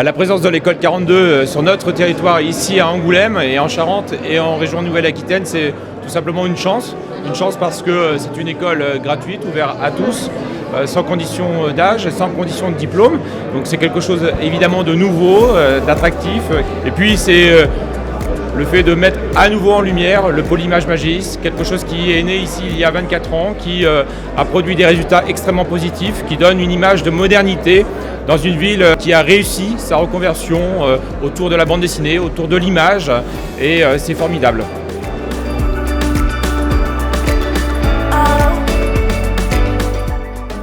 La présence de l'école 42 sur notre territoire ici à Angoulême et en Charente et en région Nouvelle-Aquitaine, c'est tout simplement une chance. Une chance parce que c'est une école gratuite, ouverte à tous, sans condition d'âge, sans condition de diplôme. Donc c'est quelque chose évidemment de nouveau, d'attractif. Et puis c'est le fait de mettre à nouveau en lumière le Polymage Magélis, quelque chose qui est né ici il y a 24 ans, qui a produit des résultats extrêmement positifs, qui donne une image de modernité dans une ville qui a réussi sa reconversion autour de la bande dessinée, autour de l'image, et c'est formidable.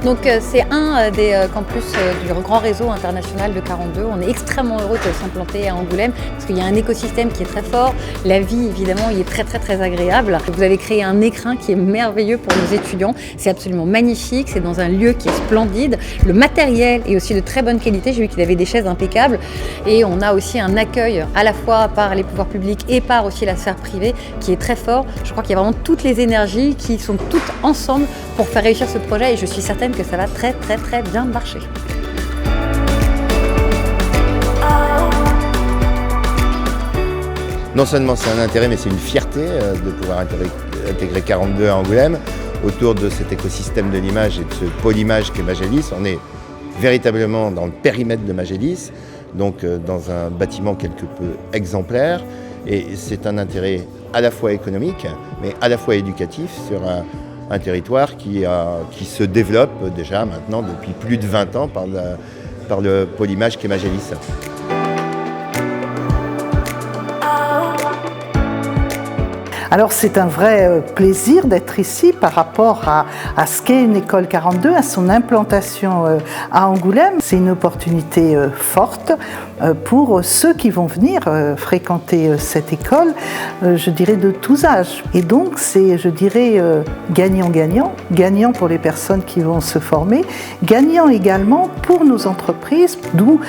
Donc c'est un des campus du grand réseau international de 42. On est extrêmement heureux de s'implanter à Angoulême parce qu'il y a un écosystème qui est très fort. La vie, évidemment, il est très agréable. Vous avez créé un écrin qui est merveilleux pour nos étudiants. C'est absolument magnifique. C'est dans un lieu qui est splendide. Le matériel est aussi de très bonne qualité. J'ai vu qu'il avait des chaises impeccables. Et on a aussi un accueil à la fois par les pouvoirs publics et par aussi la sphère privée qui est très fort. Je crois qu'il y a vraiment toutes les énergies qui sont toutes ensemble pour faire réussir ce projet et je suis certaine que ça va très bien marcher. Non seulement c'est un intérêt, mais c'est une fierté de pouvoir intégrer 42 à Angoulême autour de cet écosystème de l'image et de ce polymage qu'est Magélis. On est véritablement dans le périmètre de Magélis, donc dans un bâtiment quelque peu exemplaire. Et c'est un intérêt à la fois économique, mais à la fois éducatif sur un territoire qui se développe déjà maintenant depuis plus de 20 ans par le polymage qu'est Magélis. Alors c'est un vrai plaisir d'être ici par rapport à ce qu'est une école 42, à son implantation à Angoulême. C'est une opportunité forte pour ceux qui vont venir fréquenter cette école, je dirais de tous âges. Et donc c'est, je dirais, gagnant-gagnant, gagnant pour les personnes qui vont se former, gagnant également pour nos entreprises, d'où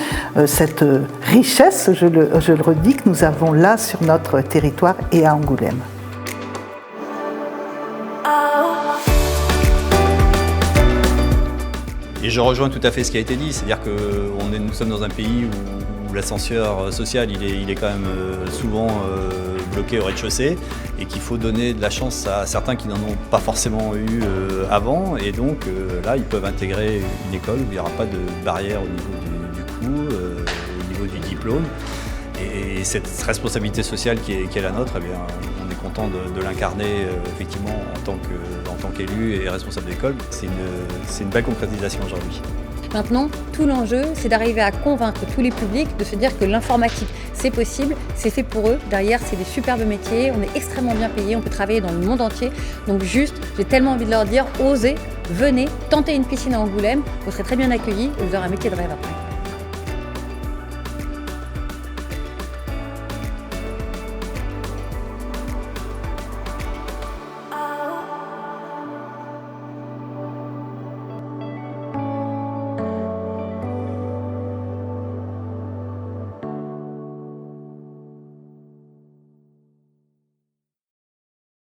cette richesse, je le redis, que nous avons là sur notre territoire et à Angoulême. Et je rejoins tout à fait ce qui a été dit, c'est-à-dire que nous sommes dans un pays où l'ascenseur social il est quand même souvent bloqué au rez-de-chaussée et qu'il faut donner de la chance à certains qui n'en ont pas forcément eu avant et donc là ils peuvent intégrer une école où il n'y aura pas de barrière au niveau du coût, au niveau du diplôme et cette responsabilité sociale qui est la nôtre, eh bien, on est content de l'incarner effectivement en tant qu'élu et responsable d'école. C'est une belle concrétisation aujourd'hui. Maintenant, tout l'enjeu, c'est d'arriver à convaincre tous les publics de se dire que l'informatique, c'est possible, c'est fait pour eux. Derrière, c'est des superbes métiers, on est extrêmement bien payés, on peut travailler dans le monde entier. Donc juste, j'ai tellement envie de leur dire, osez, venez, tentez une piscine à Angoulême, vous serez très bien accueillis et vous aurez un métier de rêve après.